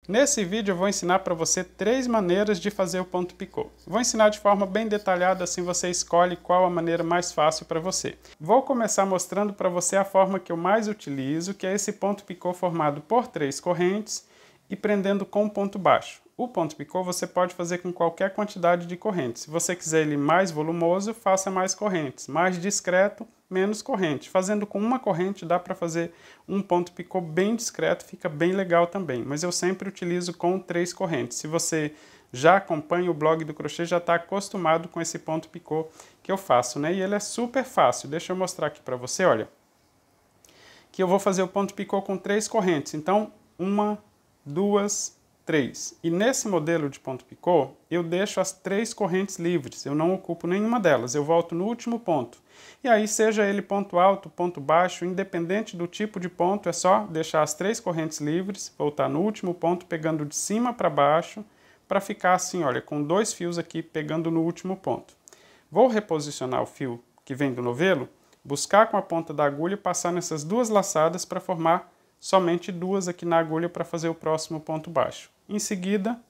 Nesse vídeo eu vou ensinar para você 3 maneiras de fazer o ponto picô. Vou ensinar de forma bem detalhada, assim você escolhe qual a maneira mais fácil para você. Vou começar mostrando para você a forma que eu mais utilizo, que é esse ponto picô formado por 3 correntes e prendendo com ponto baixo. O ponto picô você pode fazer com qualquer quantidade de correntes. Se você quiser ele mais volumoso, faça mais correntes. Mais discreto, menos corrente. Fazendo com uma corrente dá para fazer um ponto picô bem discreto, fica bem legal também. Mas eu sempre utilizo com 3 correntes. Se você já acompanha o blog do crochê, já está acostumado com esse ponto picô que eu faço, né? E ele é super fácil. Deixa eu mostrar aqui para você, olha. Que eu vou fazer o ponto picô com 3 correntes. Então, 1, 2, 3. E nesse modelo de ponto picô, eu deixo as 3 correntes livres, eu não ocupo nenhuma delas, eu volto no último ponto. E aí, seja ele ponto alto, ponto baixo, independente do tipo de ponto, é só deixar as 3 correntes livres, voltar no último ponto, pegando de cima para baixo, para ficar assim, olha, com 2 fios aqui pegando no último ponto. Vou reposicionar o fio que vem do novelo, buscar com a ponta da agulha e passar nessas 2 laçadas para formar somente 2 aqui na agulha para fazer o próximo ponto baixo. Em seguida,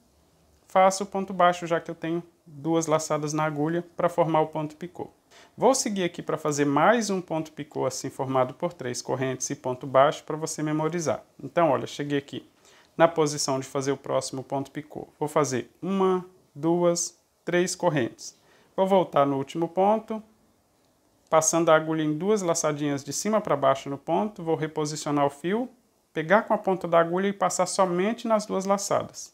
faço o ponto baixo, já que eu tenho 2 laçadas na agulha para formar o ponto picô. Vou seguir aqui para fazer mais um ponto picô assim formado por 3 correntes e ponto baixo para você memorizar. Então, olha, cheguei aqui na posição de fazer o próximo ponto picô. Vou fazer 1, 2, 3 correntes. Vou voltar no último ponto, passando a agulha em 2 laçadinhas de cima para baixo no ponto, vou reposicionar o fio, pegar com a ponta da agulha e passar somente nas 2 laçadas.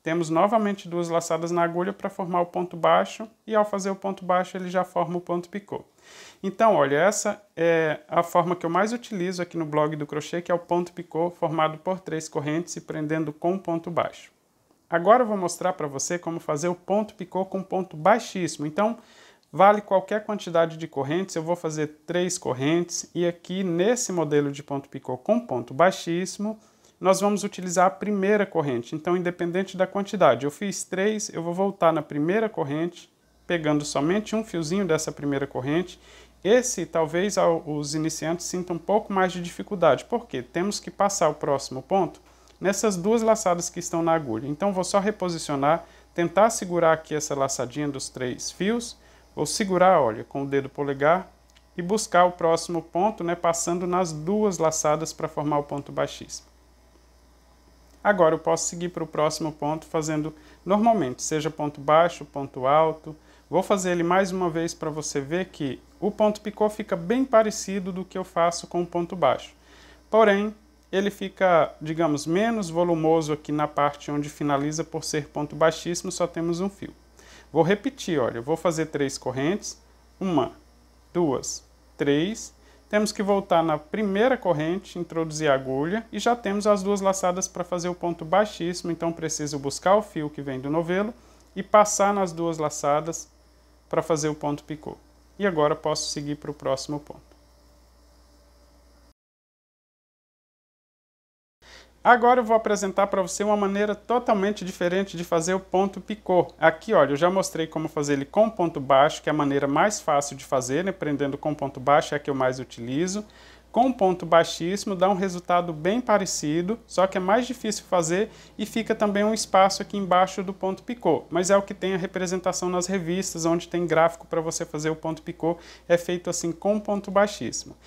Temos novamente 2 laçadas na agulha para formar o ponto baixo, e ao fazer o ponto baixo ele já forma o ponto picô. Então, olha, essa é a forma que eu mais utilizo aqui no blog do crochê, que é o ponto picô formado por 3 correntes e prendendo com ponto baixo. Agora eu vou mostrar para você como fazer o ponto picô com ponto baixíssimo. Então, vale qualquer quantidade de correntes, eu vou fazer 3 correntes, e aqui nesse modelo de ponto picô com ponto baixíssimo, nós vamos utilizar a primeira corrente. Então, independente da quantidade, eu fiz 3, eu vou voltar na primeira corrente, pegando somente um fiozinho dessa primeira corrente. Esse, talvez, os iniciantes sintam um pouco mais de dificuldade, porque temos que passar o próximo ponto nessas 2 laçadas que estão na agulha. Então, vou só reposicionar, tentar segurar aqui essa laçadinha dos 3 fios, vou segurar, olha, com o dedo polegar e buscar o próximo ponto, né, passando nas 2 laçadas para formar o ponto baixíssimo. Agora eu posso seguir para o próximo ponto fazendo normalmente, seja ponto baixo, ponto alto. Vou fazer ele mais uma vez para você ver que o ponto picô fica bem parecido do que eu faço com o ponto baixo. Porém, ele fica, digamos, menos volumoso aqui na parte onde finaliza, por ser ponto baixíssimo, só temos um fio. Vou repetir, olha, eu vou fazer 3 correntes, 1, 2, 3, temos que voltar na primeira corrente, introduzir a agulha, e já temos as 2 laçadas para fazer o ponto baixíssimo, então preciso buscar o fio que vem do novelo e passar nas 2 laçadas para fazer o ponto picô. E agora posso seguir para o próximo ponto. Agora eu vou apresentar para você uma maneira totalmente diferente de fazer o ponto picô. Aqui, olha, eu já mostrei como fazer ele com ponto baixo, que é a maneira mais fácil de fazer, né? Prendendo com ponto baixo é a que eu mais utilizo. Com ponto baixíssimo dá um resultado bem parecido, só que é mais difícil fazer e fica também um espaço aqui embaixo do ponto picô. Mas é o que tem a representação nas revistas, onde tem gráfico para você fazer o ponto picô, é feito assim com ponto baixíssimo.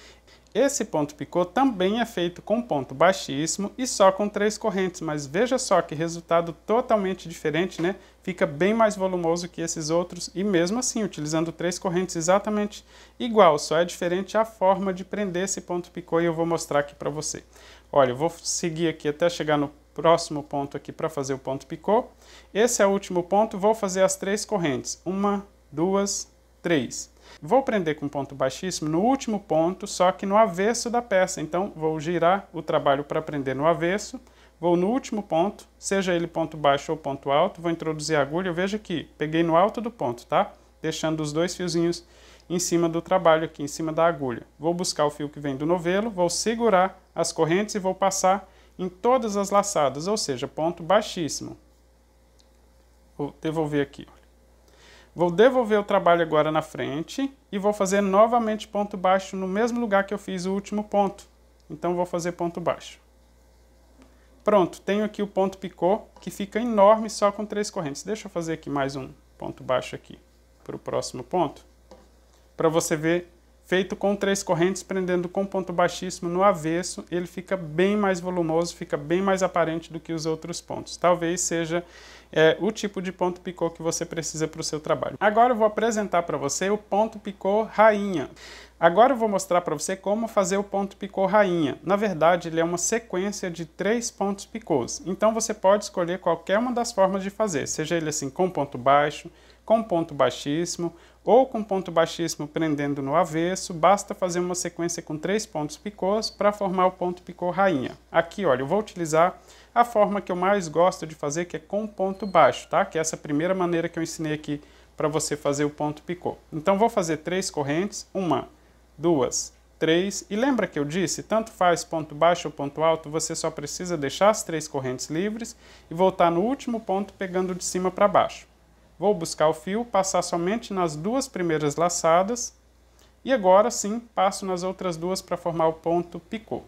Esse ponto picô também é feito com ponto baixíssimo e só com 3 correntes, mas veja só que resultado totalmente diferente, né? Fica bem mais volumoso que esses outros e mesmo assim, utilizando 3 correntes exatamente igual, só é diferente a forma de prender esse ponto picô e eu vou mostrar aqui para você. Olha, eu vou seguir aqui até chegar no próximo ponto aqui para fazer o ponto picô. Esse é o último ponto, vou fazer as 3 correntes, 1, 2, 3. Vou prender com ponto baixíssimo no último ponto, só que no avesso da peça. Então, vou girar o trabalho para prender no avesso. Vou no último ponto, seja ele ponto baixo ou ponto alto, vou introduzir a agulha. Veja que peguei no alto do ponto, tá? Deixando os 2 fiozinhos em cima do trabalho, aqui em cima da agulha. Vou buscar o fio que vem do novelo, vou segurar as correntes e vou passar em todas as laçadas, ou seja, ponto baixíssimo. Vou devolver aqui, ó. Vou devolver o trabalho agora na frente e vou fazer novamente ponto baixo no mesmo lugar que eu fiz o último ponto. Então, vou fazer ponto baixo. Pronto, tenho aqui o ponto picô, que fica enorme só com 3 correntes. Deixa eu fazer aqui mais um ponto baixo aqui para o próximo ponto, para você ver, feito com 3 correntes, prendendo com ponto baixíssimo no avesso, ele fica bem mais volumoso, fica bem mais aparente do que os outros pontos. Talvez seja o tipo de ponto picô que você precisa para o seu trabalho. Agora eu vou apresentar para você o ponto picô rainha. Agora eu vou mostrar para você como fazer o ponto picô rainha. Na verdade, ele é uma sequência de 3 pontos picôs. Então você pode escolher qualquer uma das formas de fazer, seja ele assim com ponto baixo, com ponto baixíssimo, ou com ponto baixíssimo prendendo no avesso. Basta fazer uma sequência com 3 pontos picôs para formar o ponto picô rainha. Aqui, olha, eu vou utilizar a forma que eu mais gosto de fazer, que é com ponto baixo, tá? Que é essa primeira maneira que eu ensinei aqui para você fazer o ponto picô. Então vou fazer 3 correntes, 1, 2, 3, e lembra que eu disse, tanto faz ponto baixo ou ponto alto, você só precisa deixar as 3 correntes livres e voltar no último ponto pegando de cima para baixo. Vou buscar o fio, passar somente nas 2 primeiras laçadas e agora sim passo nas outras 2 para formar o ponto picô.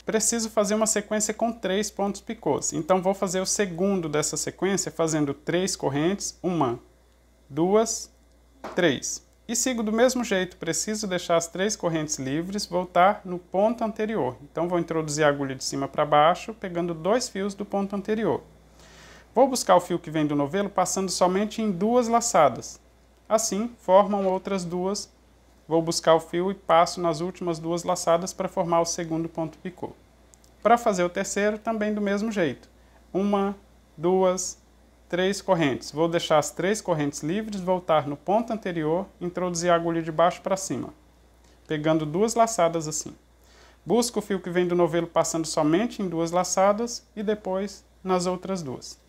Preciso fazer uma sequência com 3 pontos picôs, então vou fazer o segundo dessa sequência fazendo 3 correntes, 1, 2, 3. E sigo do mesmo jeito, preciso deixar as 3 correntes livres, voltar no ponto anterior. Então vou introduzir a agulha de cima para baixo, pegando 2 fios do ponto anterior. Vou buscar o fio que vem do novelo, passando somente em 2 laçadas. Assim, formam outras 2. Vou buscar o fio e passo nas últimas 2 laçadas para formar o segundo ponto picô. Para fazer o terceiro, também do mesmo jeito. 1, 2, 3 correntes. Vou deixar as 3 correntes livres, voltar no ponto anterior, introduzir a agulha de baixo para cima, pegando 2 laçadas assim. Busco o fio que vem do novelo passando somente em 2 laçadas e depois nas outras 2.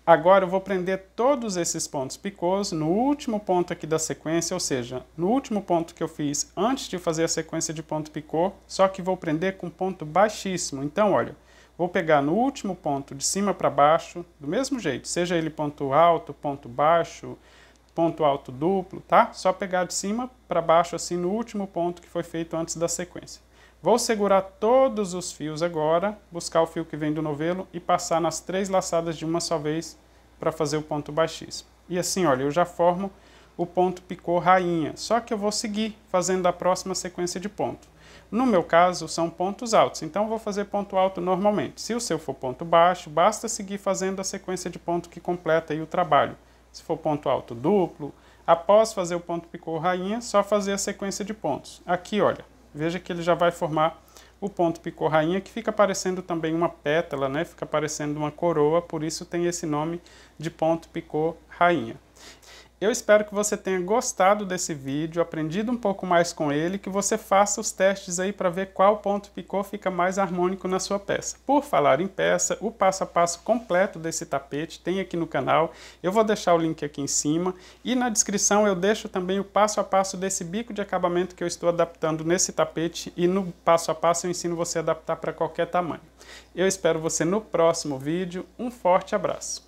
Agora eu vou prender todos esses pontos picôs no último ponto aqui da sequência, ou seja, no último ponto que eu fiz antes de fazer a sequência de ponto picô, só que vou prender com ponto baixíssimo. Então, olha, vou pegar no último ponto de cima para baixo, do mesmo jeito, seja ele ponto alto duplo, tá? Só pegar de cima para baixo assim no último ponto que foi feito antes da sequência. Vou segurar todos os fios agora, buscar o fio que vem do novelo e passar nas 3 laçadas de uma só vez para fazer o ponto baixíssimo. E assim, olha, eu já formo o ponto picô rainha, só que eu vou seguir fazendo a próxima sequência de ponto. No meu caso, são pontos altos, então eu vou fazer ponto alto normalmente. Se o seu for ponto baixo, basta seguir fazendo a sequência de ponto que completa aí o trabalho. Se for ponto alto duplo, após fazer o ponto picô rainha, só fazer a sequência de pontos. Aqui, olha, veja que ele já vai formar o ponto picô rainha, que fica parecendo também uma pétala, né? Fica parecendo uma coroa, por isso tem esse nome de ponto picô rainha. Eu espero que você tenha gostado desse vídeo, aprendido um pouco mais com ele, que você faça os testes aí para ver qual ponto picô fica mais harmônico na sua peça. Por falar em peça, o passo a passo completo desse tapete tem aqui no canal, eu vou deixar o link aqui em cima e na descrição eu deixo também o passo a passo desse bico de acabamento que eu estou adaptando nesse tapete e no passo a passo eu ensino você a adaptar para qualquer tamanho. Eu espero você no próximo vídeo, um forte abraço!